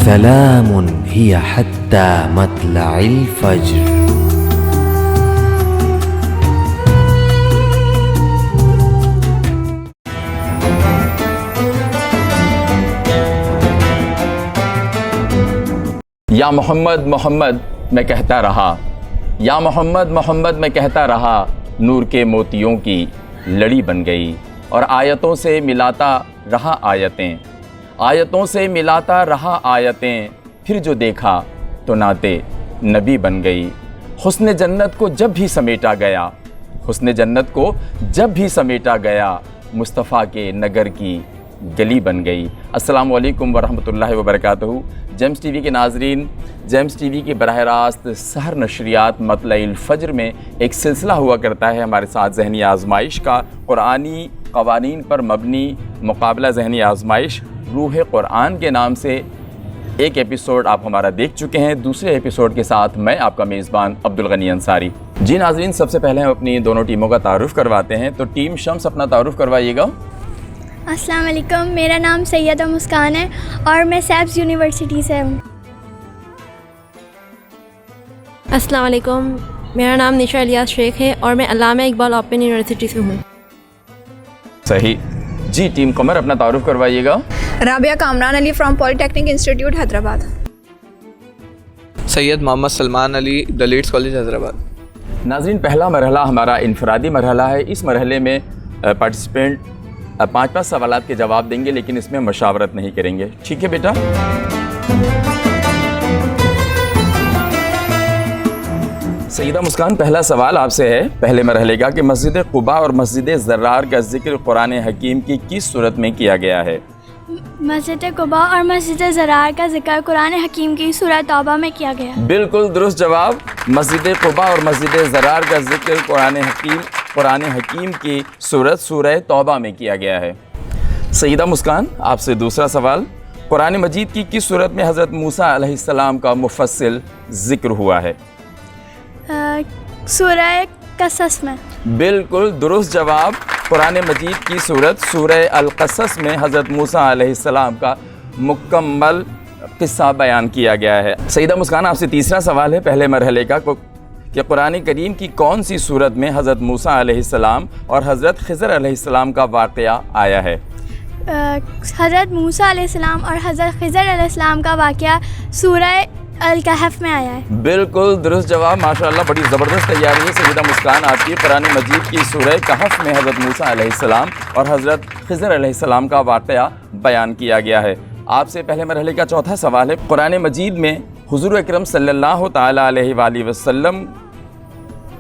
سلام هي حتى مطلع الفجر. یا محمد محمد میں کہتا رہا، یا محمد محمد میں کہتا رہا، نور کے موتیوں کی لڑی بن گئی اور آیتوں سے ملاتا رہا آیتیں، آیتوں سے ملاتا رہا آیتیں، پھر جو دیکھا تو نعتِ نبی بن گئی. حسن جنت کو جب بھی سمیٹا گیا، حسن جنت کو جب بھی سمیٹا گیا، مصطفیٰ کے نگر کی گلی بن گئی. السلام علیکم ورحمۃ اللہ وبرکاتہ. جیمز ٹی وی کے ناظرین، جیمز ٹی وی کی براہ راست سحر نشریات مطلع الفجر میں ایک سلسلہ ہوا کرتا ہے ہمارے ساتھ ذہنی آزمائش کا. قرآنی قوانین پر مبنی مقابلہ ذہنی آزمائش روح قرآن کے نام سے ایک ایپیسوڈ آپ ہمارا دیکھ چکے ہیں. دوسرے ایپیسوڈ کے ساتھ میں آپ کا میزبان عبدالغنی انصاری. جی ناظرین، سب سے پہلے ہم اپنی دونوں ٹیموں کا تعارف کرواتے ہیں. تو ٹیم شمس اپنا تعارف کروائیے گا. السلام علیکم، میرا نام سیدہ مسکان ہے اور میں سیپس یونیورسٹی سے ہوں. السلام علیکم، میرا نام نشا الیاس شیخ ہے اور میں علامہ اقبال اوپن یونیورسٹی سے ہوں. صحیح. جی ٹیم قمر اپنا تعارف کروائیے گا. Rabia Kamran Ali from polytechnic institute Hyderabad. Syed Muhammad Salman Ali the ladies college Hyderabad. ناظرین، پہلا مرحلہ ہمارا انفرادی مرحلہ ہے. اس مرحلے میں پارٹیسپینٹ 5 سوالات کے جواب دیں گے، لیکن اس میں مشاورت نہیں کریں گے. ٹھیک ہے بیٹا؟ سیدہ مسکان، پہلا سوال آپ سے ہے پہلے مرحلے کا کہ مسجد قباء اور مسجد ضرار کا ذکر قرآن حکیم کی کس صورت میں کیا گیا ہے؟ مسجد قباء اور مسجد ضرار کا ذکر قرآن حکیم کی سورہ توبہ میں کیا گیا. بالکل درست جواب. مسجد قباء اور مسجد ضرار کا ذکر قرآن حکیم کی صورت سورہ توبہ میں کیا گیا ہے. سیدہ مسکان، آپ سے دوسرا سوال. قرآن مجید کی کس صورت میں حضرت موسیٰ علیہ السلام کا مفصل ذکر ہوا ہے؟ سورہ قصص میں. بالکل درست جواب. قرآن مجید کی صورت سورہ القصص میں حضرت موسیٰ علیہ السلام کا مکمل قصہ بیان کیا گیا ہے. سیدہ مسکان، آپ سے تیسرا سوال ہے پہلے مرحلے کا کہ قرآن کریم کی کون سی صورت میں حضرت موسیٰ علیہ السلام اور حضرت خضر علیہ السلام کا واقعہ آیا ہے؟ حضرت موسیٰ علیہ السلام اور حضرت خضر علیہ السلام کا واقعہ سورہ الکہف میں آیا ہے. بالکل درست جواب. ماشاءاللہ، بڑی زبردست تیاری ہے سیدہ مسکان آپ کی. قرآن مجید کی سورہ کہف میں حضرت موسیٰ علیہ السلام اور حضرت خضر علیہ السلام کا واقعہ بیان کیا گیا ہے. آپ سے پہلے مرحلے کا چوتھا سوال ہے. قرآن مجید میں حضور اکرم صلی اللہ تعالیٰ علیہ وآلہ وسلم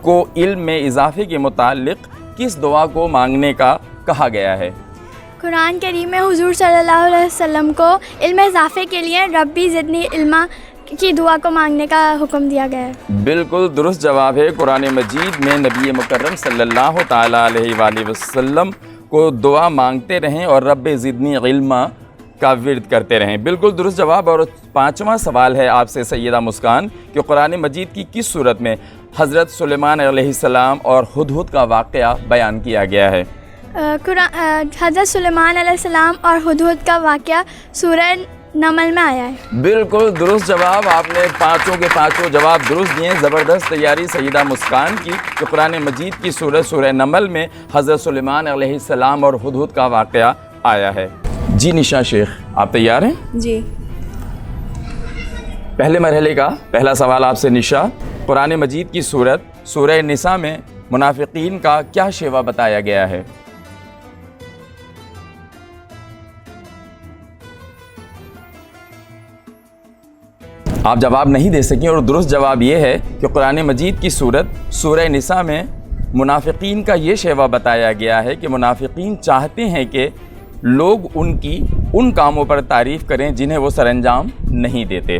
کو علم میں اضافے کے متعلق کس دعا کو مانگنے کا کہا گیا ہے؟ قرآن کریم میں حضور صلی اللہ علیہ وسلم کو علم اضافے کے لیے ربی زدنی علما کی دعا کو مانگنے کا حکم دیا گیا ہے. بالکل درست جواب ہے. قرآن مجید میں نبی مکرم صلی اللہ تعالیٰ علیہ وآلہ وسلم کو دعا مانگتے رہیں اور رب زدنی علما کا ورد کرتے رہیں. بالکل درست جواب. اور پانچواں سوال ہے آپ سے سیدہ مسکان کہ قرآن مجید کی کس صورت میں حضرت سلیمان علیہ السلام اور ہدہد کا واقعہ بیان کیا گیا ہے؟ حضرت سلیمان علیہ السلام اور ہدہد کا واقعہ سورہ نمل میں آیا ہے. بالکل درست جواب. آپ نے پانچوں کے پانچوں جواب درست دیے. زبردست تیاری سیدہ مسکان کی کہ قرآن مجید کی سورہ نمل میں حضرت سلیمان علیہ السلام اور ہدہد کا واقعہ آیا ہے. جی نشا شیخ، آپ تیار ہیں؟ جی. پہلے مرحلے کا پہلا سوال آپ سے نشا. قرآن مجید کی سورہ نساء میں منافقین کا کیا شیوہ بتایا گیا ہے؟ آپ جواب نہیں دے سکیں اور درست جواب یہ ہے کہ قرآن مجید کی سورہ نساء میں منافقین کا یہ شیوہ بتایا گیا ہے کہ منافقین چاہتے ہیں کہ لوگ ان کاموں پر تعریف کریں جنہیں وہ سر انجام نہیں دیتے.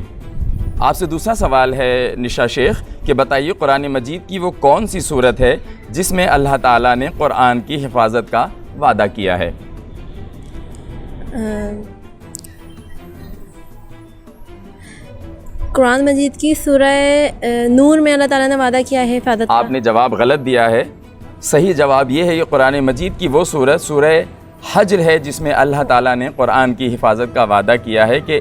آپ سے دوسرا سوال ہے نشا شیخ کہ بتائیے قرآن مجید کی وہ کون سی صورت ہے جس میں اللہ تعالیٰ نے قرآن کی حفاظت کا وعدہ کیا ہے؟ قرآن مجید کی سورہ نور میں اللہ تعالیٰ نے وعدہ کیا ہے حفاظت کا. آپ نے جواب غلط دیا ہے. صحیح جواب یہ ہے کہ قرآن مجید کی وہ سورہ حجر ہے جس میں اللہ تعالیٰ نے قرآن کی حفاظت کا وعدہ کیا ہے کہ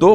2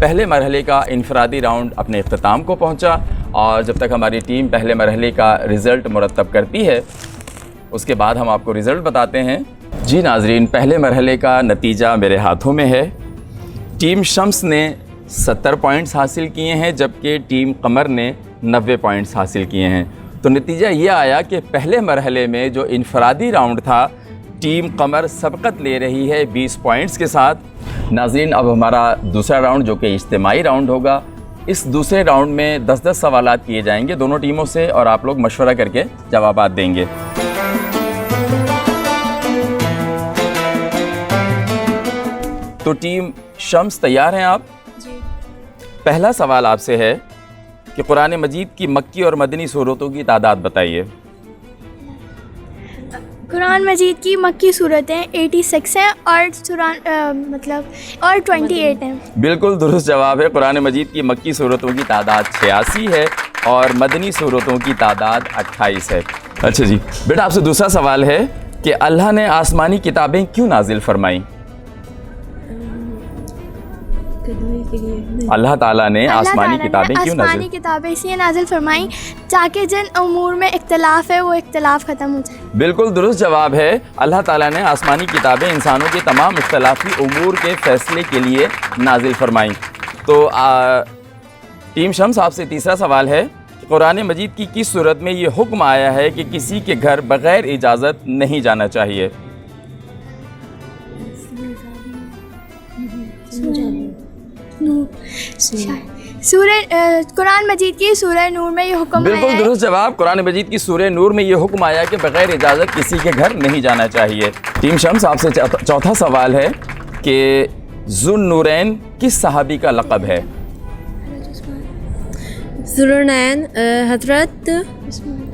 پہلے مرحلے کا انفرادی راؤنڈ اپنے اختتام کو پہنچا، اور جب تک ہماری ٹیم پہلے مرحلے کا رزلٹ مرتب کرتی ہے اس کے بعد ہم آپ کو رزلٹ بتاتے ہیں۔ جی ناظرین، پہلے مرحلے کا نتیجہ میرے ہاتھوں میں ہے۔ ٹیم شمس نے 70 پوائنٹس حاصل کیے ہیں، جبکہ ٹیم قمر نے 90 پوائنٹس حاصل کیے ہیں۔ تو نتیجہ یہ آیا کہ پہلے مرحلے میں جو انفرادی راؤنڈ تھا ٹیم قمر سبقت لے رہی ہے 20 پوائنٹس کے ساتھ۔ ناظرین، اب ہمارا دوسرا راؤنڈ جو کہ اجتماعی راؤنڈ ہوگا، اس دوسرے راؤنڈ میں 10-10 سوالات کیے جائیں گے دونوں ٹیموں سے، اور آپ لوگ مشورہ کر کے جوابات دیں گے۔ تو ٹیم شمس تیار ہیں آپ؟ جی۔ پہلا سوال آپ سے ہے کہ قرآن مجید کی مکی اور مدنی سورتوں کی تعداد بتائیے۔ قرآن مجید کی مکی صورتیں 86 ہیں اور 28 ہیں۔ بالکل درست جواب ہے۔ قرآن مجید کی مکی سورتوں کی تعداد 86 ہے اور مدنی سورتوں کی تعداد 28 ہے۔ اچھا جی بیٹا، آپ سے دوسرا سوال ہے کہ اللہ نے آسمانی کتابیں کیوں نازل فرمائیں؟ اللہ تعالیٰ نے آسمانی کتابیں کیوں آسمانی کتابیں اس لیے نازل فرمائیں تاکہ جن امور میں اختلاف ہے وہ اختلاف ختم ہو جائے۔ بالکل درست جواب ہے۔ اللہ تعالیٰ نے آسمانی کتابیں انسانوں کے تمام اختلافی امور کے فیصلے کے لیے نازل فرمائیں۔ تو ٹیم شمس، آپ سے تیسرا سوال ہے کہ قرآن مجید کی کس صورت میں یہ حکم آیا ہے کہ کسی کے گھر بغیر اجازت نہیں جانا چاہیے؟ قرآن مجید کی سورہ نور میں یہ حکم آیا ہے۔ بالکل درست جواب۔ قرآن مجید کی سورہ نور میں یہ حکم آیا کہ بغیر اجازت کسی کے گھر نہیں جانا چاہیے۔ ٹیم شمس، آپ سے چوتھا سوال ہے کہ ذو النورین کس صحابی کا لقب ہے؟ ذوالنورین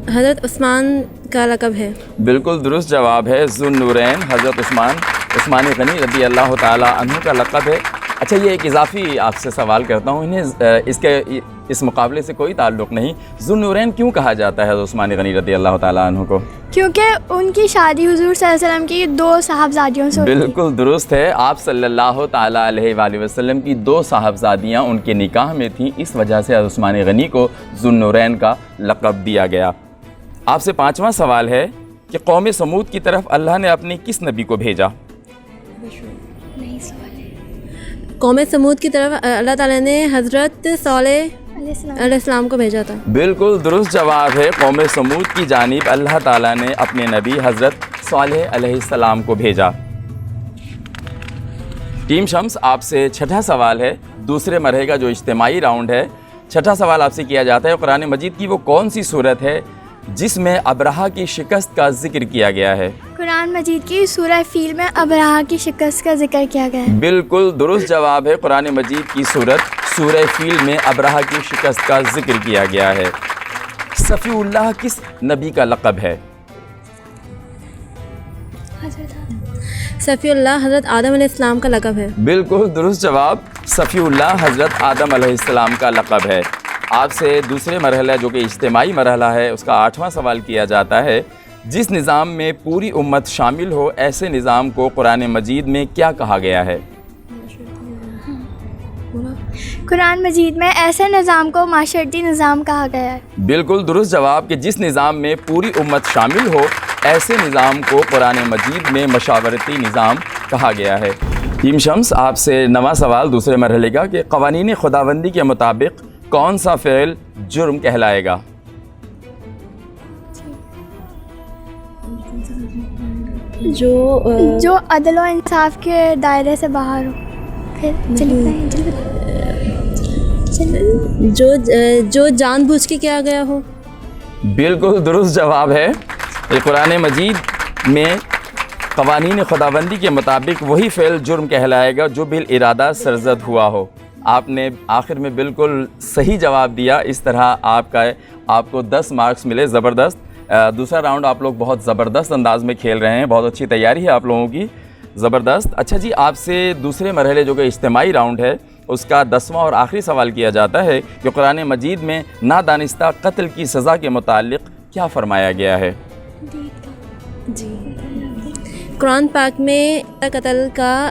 حضرت عثمان کا لقب ہے۔ بالکل درست جواب ہے۔ ذو النورین حضرت عثمان غنی رضی اللہ تعالی عنہ کا لقب ہے۔ اچھا، یہ ایک اضافی آپ سے سوال کرتا ہوں، انہیں اس مقابلے سے کوئی تعلق نہیں، ذو النورین کیوں کہا جاتا ہے حضرت عثمان غنی رضی اللہ تعالیٰ عنہ کو؟ کیونکہ ان کی شادی حضور صلی اللہ علیہ وسلم کی 2 صاحبزادیوں سے ہوئی۔ بالکل درست ہے۔ آپ صلی اللہ تعالیٰ علیہ وآلہ وسلم کی 2 صاحبزادیاں ان کے نکاح میں تھیں، اس وجہ سے حضرت عثمان غنی کو ذو النورین کا لقب دیا گیا۔ آپ سے 5واں سوال ہے کہ قوم سمود کی طرف اللہ نے اپنے کس نبی کو بھیجا؟ قوم سمود کی طرف اللہ تعالیٰ نے حضرت صالح علیہ السلام کو بھیجا تھا۔ بالکل درست جواب ہے۔ قوم سمود کی جانب اللہ تعالیٰ نے اپنے نبی حضرت صالح علیہ السلام کو بھیجا۔ ٹیم شمس، آپ سے چھٹا سوال ہے، دوسرے مرحلے کا جو اجتماعی راؤنڈ ہے۔ چھٹا سوال آپ سے کیا جاتا ہے، قرآن مجید کی وہ کون سی صورت ہے جس میں ابرہہ کی شکست کا ذکر کیا گیا ہے؟ قرآن مجید کی سورہ فیل میں ابرہہ کی شکست کا ذکر کیا گیا ہے۔ بالکل درست جواب ہے۔ قرآن مجید کی سورہ فیل میں ابرہہ کی شکست کا ذکر کیا گیا ہے۔ صفی اللہ کس نبی کا لقب ہے؟ صفی اللہ حضرت آدم علیہ السلام کا لقب ہے۔ بالکل درست جواب۔ صفی اللہ حضرت آدم علیہ السلام کا لقب ہے۔ آپ سے دوسرے مرحلہ جو کہ اجتماعی مرحلہ ہے اس کا 8واں سوال کیا جاتا ہے، جس نظام میں پوری امت شامل ہو ایسے نظام کو قرآن مجید میں کیا کہا گیا ہے؟ قرآن مجید میں ایسے نظام کو معاشرتی نظام کہا گیا ہے۔ بالکل درست جواب کہ جس نظام میں پوری امت شامل ہو ایسے نظام کو قرآن مجید میں مشاورتی نظام کہا گیا ہے۔ ٹیم شمس، آپ سے 9واں سوال دوسرے مرحلے کا کہ قوانین خداوندی کے مطابق کون سا فعل جرم کہلائے گا؟ جو عدل و انصاف کے دائرے سے باہر ہو۔ جو جان بوجھ کے کیا گیا ہو۔ بالکل درست جواب ہے۔ قرآن مجید میں قوانین خداوندی کے مطابق وہی فعل جرم کہلائے گا جو بالارادہ سرزد ہوا ہو۔ آپ نے آخر میں بالکل صحیح جواب دیا، اس طرح آپ کو 10 مارکس ملے۔ زبردست۔ دوسرا راؤنڈ آپ لوگ بہت زبردست انداز میں کھیل رہے ہیں، بہت اچھی تیاری ہے آپ لوگوں کی، زبردست۔ اچھا جی، آپ سے دوسرے مرحلے جو کہ اجتماعی راؤنڈ ہے اس کا 10واں اور آخری سوال کیا جاتا ہے کہ قرآن مجید میں نادانستہ قتل کی سزا کے متعلق کیا فرمایا گیا ہے؟ جی، قرآن پاک میں قتل کا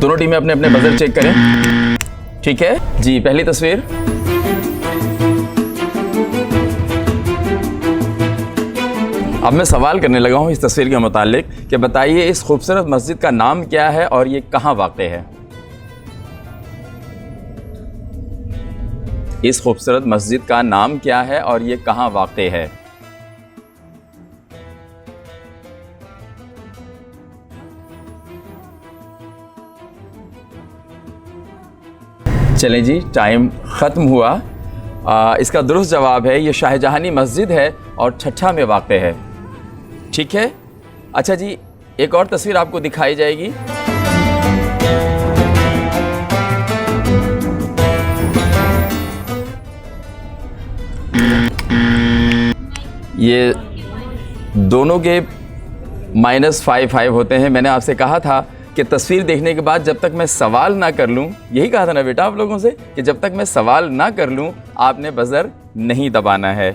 دونوں ٹیمیں اپنے اپنے بزر چیک کریں. ٹھیک ہے جی, پہلی تصویر. اب میں سوال کرنے لگا ہوں اس تصویر کے متعلق کہ بتائیے اس خوبصورت مسجد کا نام کیا ہے اور یہ کہاں واقع ہے؟ اس خوبصورت مسجد کا نام کیا ہے اور یہ کہاں واقع ہے؟ چلیں جی, ٹائم ختم ہوا. اس کا درست جواب ہے یہ شاہ جہانی مسجد ہے اور ٹھٹھا میں واقع ہے. ٹھیک ہے. اچھا جی, ایک اور تصویر آپ کو دکھائی جائے گی. یہ دونوں کے -5 ہوتے ہیں. میں نے آپ سے کہا تھا کہ تصویر دیکھنے کے بعد جب تک میں سوال نہ کر لوں, یہی کہا تھا نا بیٹا آپ لوگوں سے کہ جب تک میں سوال نہ کر لوں آپ نے بزر نہیں دبانا ہے.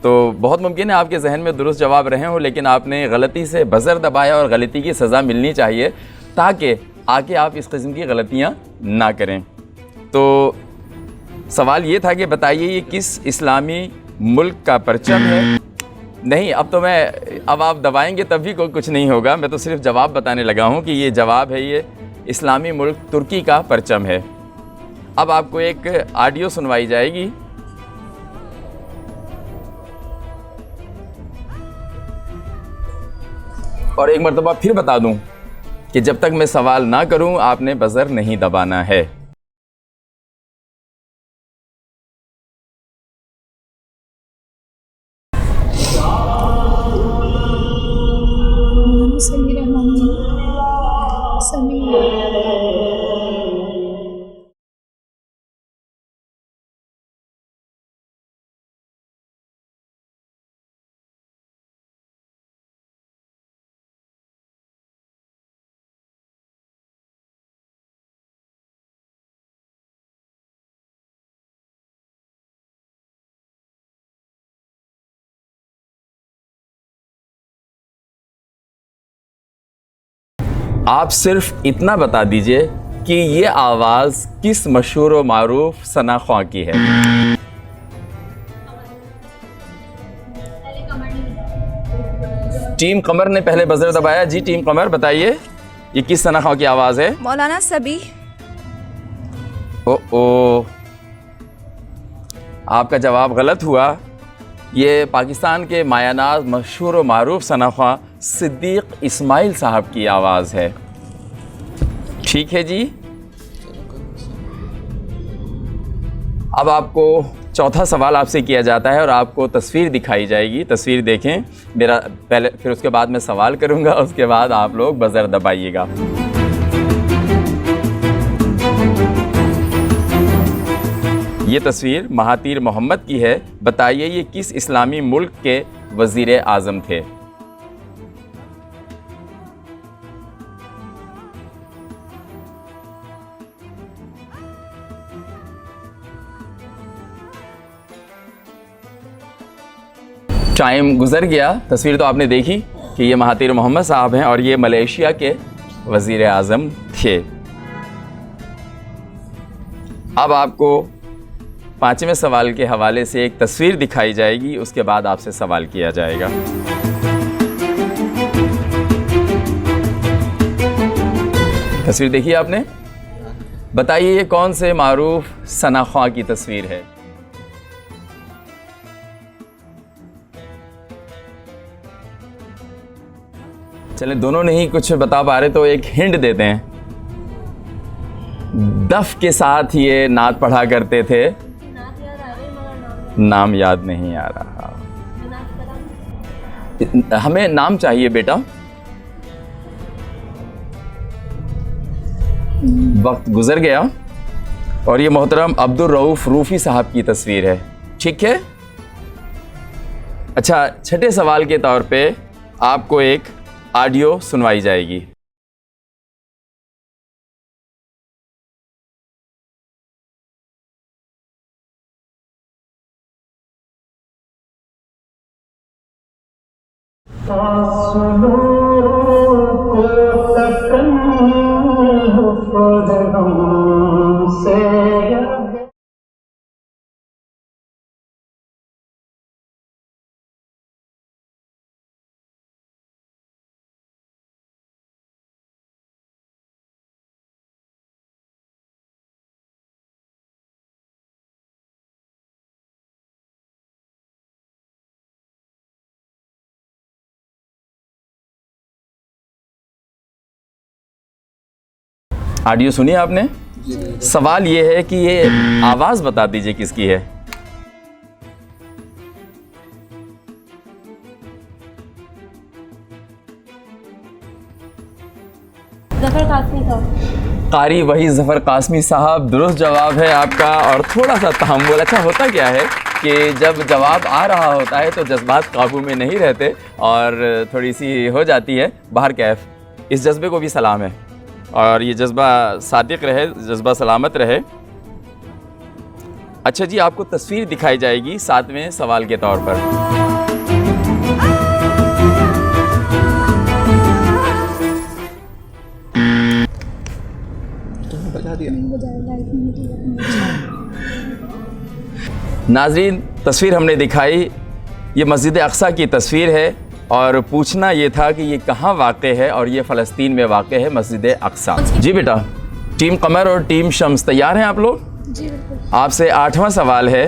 تو بہت ممکن ہے آپ کے ذہن میں درست جواب رہے ہوں, لیکن آپ نے غلطی سے بزر دبایا اور غلطی کی سزا ملنی چاہیے تاکہ آگے آپ اس قسم کی غلطیاں نہ کریں. تو سوال یہ تھا کہ بتائیے یہ کس اسلامی ملک کا پرچم ہے؟ نہیں, اب آپ دبائیں گے تب بھی کچھ نہیں ہوگا. میں تو صرف جواب بتانے لگا ہوں کہ یہ جواب ہے, یہ اسلامی ملک ترکی کا پرچم ہے. اب آپ کو ایک آڈیو سنوائی جائے گی. اور ایک مرتبہ پھر بتا دوں کہ جب تک میں سوال نہ کروں آپ نے بزر نہیں دبانا ہے. آپ صرف اتنا بتا دیجئے کہ یہ آواز کس مشہور و معروف ثنا خواں کی ہے؟ ٹیم قمر نے پہلے بزر دبایا. جی ٹیم قمر بتائیے یہ کس ثنا خواں کی آواز ہے؟ مولانا صبی. آپ کا جواب غلط ہوا. یہ پاکستان کے مایہ ناز مشہور و معروف ثنا خواں صدیق اسماعیل صاحب کی آواز ہے. ٹھیک ہے جی. اب آپ کو چوتھا سوال آپ سے کیا جاتا ہے اور آپ کو تصویر دکھائی جائے گی. تصویر دیکھیں میرا پہلے, پھر اس کے بعد میں سوال کروں گا, اس کے بعد آپ لوگ بزر دبائیے گا. یہ تصویر مہاتیر محمد کی ہے. بتائیے یہ کس اسلامی ملک کے وزیر اعظم تھے؟ ٹائم گزر گیا. تصویر تو آپ نے دیکھی کہ یہ مہاتیر محمد صاحب ہیں اور یہ ملیشیا کے وزیر اعظم تھے. اب آپ کو پانچویں سوال کے حوالے سے ایک تصویر دکھائی جائے گی, اس کے بعد آپ سے سوال کیا جائے گا. تصویر دیکھی آپ نے؟ بتائیے یہ کون سے معروف ثنا خواں کی تصویر ہے؟ چلیں دونوں نہیں کچھ بتا پا رہے تو ایک ہنٹ دیتے ہیں. دف کے ساتھ یہ نعت پڑھا کرتے تھے. نام یاد نہیں آ رہا. ہمیں نام چاہیے بیٹا. وقت گزر گیا. اور یہ محترم عبدالرؤف روفی صاحب کی تصویر ہے. ٹھیک ہے. اچھا, چھٹے سوال کے طور پہ آپ کو ایک آڈیو سنوائی جائے گی. فاصلوں کو تکن آڈیو سنی آپ نے؟ سوال یہ ہے کہ یہ آواز بتا دیجئے کس کی ہے؟ ظفر قاسمی صاحب۔ قاری وہی ظفر قاسمی صاحب، درست جواب ہے آپ کا۔ اور تھوڑا سا تحمل، اچھا ہوتا کیا ہے کہ جب جواب آ رہا ہوتا ہے تو جذبات قابو میں نہیں رہتے اور تھوڑی سی ہو جاتی ہے باہر کیف۔ اس جذبے کو بھی سلام ہے اور یہ جذبہ صادق رہے، جذبہ سلامت رہے۔ اچھا جی، آپ کو تصویر دکھائی جائے گی 7ویں سوال کے طور پر۔ ناظرین، تصویر ہم نے دکھائی، یہ مسجد اقصیٰ کی تصویر ہے اور پوچھنا یہ تھا کہ یہ کہاں واقع ہے، اور یہ فلسطین میں واقع ہے مسجد اقصیٰ۔ جی بیٹا، ٹیم قمر اور ٹیم شمس تیار ہیں آپ لوگ؟ جی بالکل۔ آپ سے 8واں سوال ہے۔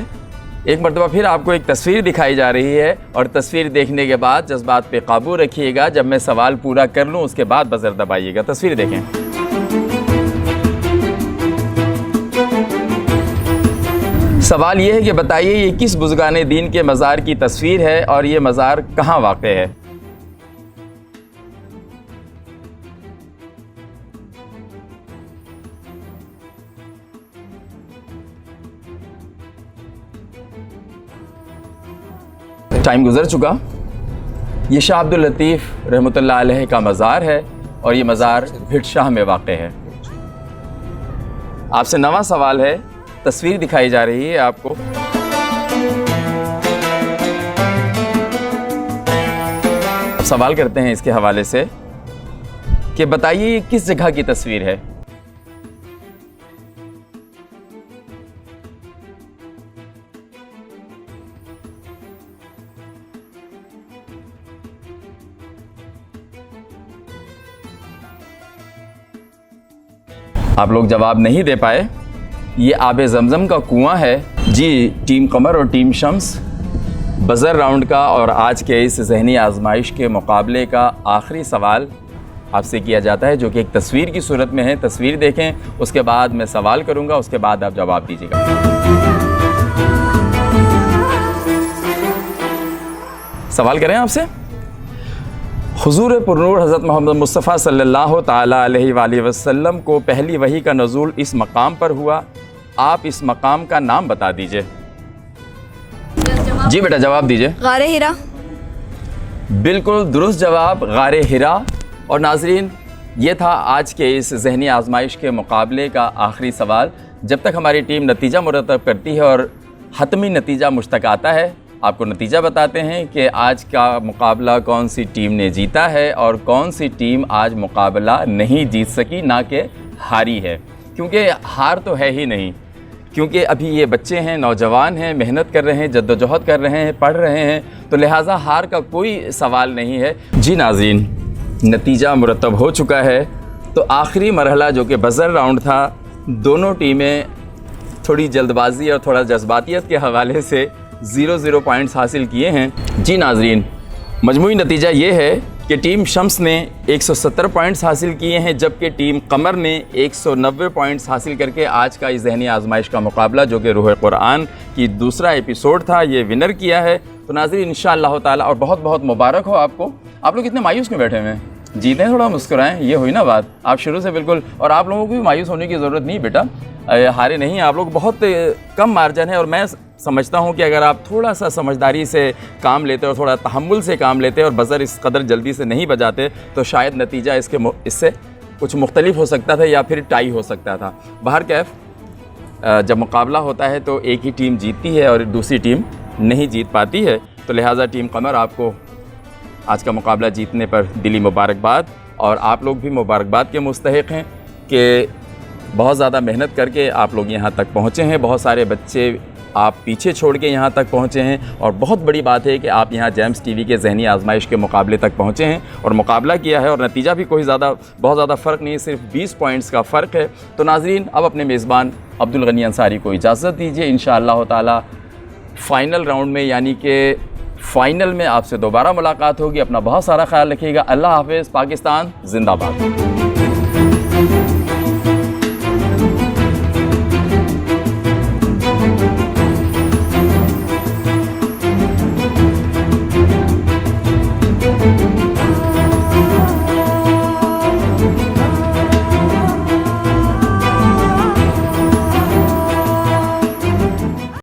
ایک مرتبہ پھر آپ کو ایک تصویر دکھائی جا رہی ہے اور تصویر دیکھنے کے بعد جذبات پہ قابو رکھیے گا۔ جب میں سوال پورا کر لوں اس کے بعد بزر دبائیے گا۔ تصویر دیکھیں۔ سوال یہ ہے کہ بتائیے یہ کس بزرگان دین کے مزار کی تصویر ہے اور یہ مزار کہاں واقع ہے؟ ٹائم گزر چکا۔ یہ شاہ عبد اللطیف رحمۃ اللہ علیہ کا مزار ہے اور یہ مزار بھٹ شاہ میں واقع ہے۔ آپ سے 9واں سوال ہے۔ تصویر دکھائی جا رہی ہے آپ کو۔ اب سوال کرتے ہیں اس کے حوالے سے کہ بتائیے یہ کس جگہ کی تصویر ہے؟ آپ لوگ جواب نہیں دے پائے۔ یہ آب زمزم کا کنواں ہے۔ جی، ٹیم قمر اور ٹیم شمس، بزر راؤنڈ کا اور آج کے اس ذہنی آزمائش کے مقابلے کا آخری سوال آپ سے کیا جاتا ہے، جو کہ ایک تصویر کی صورت میں ہے۔ تصویر دیکھیں، اس کے بعد میں سوال کروں گا، اس کے بعد آپ جواب دیجیے گا۔ سوال کریں آپ سے۔ حضور پرنور حضرت محمد مصطفیٰ صلی اللہ تعالیٰ علیہ وآلہ وسلم کو پہلی وحی کا نزول اس مقام پر ہوا۔ آپ اس مقام کا نام بتا دیجئے۔ جی بیٹا، جواب دیجئے۔ غار ہرا۔ بالکل درست جواب، غار ہرا۔ اور ناظرین، یہ تھا آج کے اس ذہنی آزمائش کے مقابلے کا آخری سوال۔ جب تک ہماری ٹیم نتیجہ مرتب کرتی ہے اور حتمی نتیجہ مجھ تک آتا ہے، آپ کو نتیجہ بتاتے ہیں کہ آج کا مقابلہ کون سی ٹیم نے جیتا ہے اور کون سی ٹیم آج مقابلہ نہیں جیت سکی، نہ کہ ہاری ہے۔ کیونکہ ہار تو ہے ہی نہیں، کیونکہ ابھی یہ بچے ہیں، نوجوان ہیں، محنت کر رہے ہیں، جد و جہد کر رہے ہیں، پڑھ رہے ہیں، تو لہٰذا ہار کا کوئی سوال نہیں ہے۔ جی ناظرین، نتیجہ مرتب ہو چکا ہے۔ تو آخری مرحلہ جو کہ بزر راؤنڈ تھا، دونوں ٹیمیں تھوڑی جلد بازی اور تھوڑا جذباتیت کے حوالے سے 0 پوائنٹس حاصل کیے ہیں۔ جی ناظرین، مجموعی نتیجہ یہ ہے کہ ٹیم شمس نے 170 پوائنٹس حاصل کیے ہیں، جبکہ ٹیم قمر نے 190 پوائنٹس حاصل کر کے آج کا اس ذہنی آزمائش کا مقابلہ، جو کہ روح قرآن کی دوسرا ایپیسوڈ تھا، یہ ونر کیا ہے۔ تو ناظرین، انشاءاللہ تعالیٰ، اور بہت بہت مبارک ہو آپ کو۔ آپ لوگ اتنے مایوس کیوں بیٹھے ہوئے ہیں؟ جیتیں، تھوڑا مسکرائیں، یہ ہوئی نا بات۔ آپ شروع سے بالکل، اور آپ لوگوں کو بھی مایوس ہونے کی ضرورت نہیں بیٹا، ہارے نہیں آپ لوگ، بہت کم مارجن ہے۔ اور میں سمجھتا ہوں کہ اگر آپ تھوڑا سا سمجھداری سے کام لیتے اور تھوڑا تحمل سے کام لیتے اور بزر اس قدر جلدی سے نہیں بجاتے تو شاید نتیجہ اس سے کچھ مختلف ہو سکتا تھا یا پھر ٹائی ہو سکتا تھا۔ بہر کیف، جب مقابلہ ہوتا ہے تو ایک ہی ٹیم جیتتی ہے اور دوسری ٹیم نہیں جیت پاتی ہے، تو لہٰذا ٹیم قمر، آپ کو آج کا مقابلہ جیتنے پر دلی مبارکباد، اور آپ لوگ بھی مبارکباد کے مستحق ہیں کہ بہت زیادہ محنت کر کے آپ لوگ یہاں تک پہنچے ہیں۔ بہت سارے بچے آپ پیچھے چھوڑ کے یہاں تک پہنچے ہیں، اور بہت بڑی بات ہے کہ آپ یہاں جیمز ٹی وی کے ذہنی آزمائش کے مقابلے تک پہنچے ہیں اور مقابلہ کیا ہے، اور نتیجہ بھی بہت زیادہ فرق نہیں، صرف 20 پوائنٹس کا فرق ہے۔ تو ناظرین، اب اپنے میزبان عبدالغنی انصاری کو اجازت دیجیے۔ انشاءاللہ تعالی فائنل راؤنڈ میں، یعنی کہ فائنل میں آپ سے دوبارہ ملاقات ہوگی۔ اپنا بہت سارا خیال رکھیے گا۔ اللہ حافظ۔ پاکستان زندہ باد۔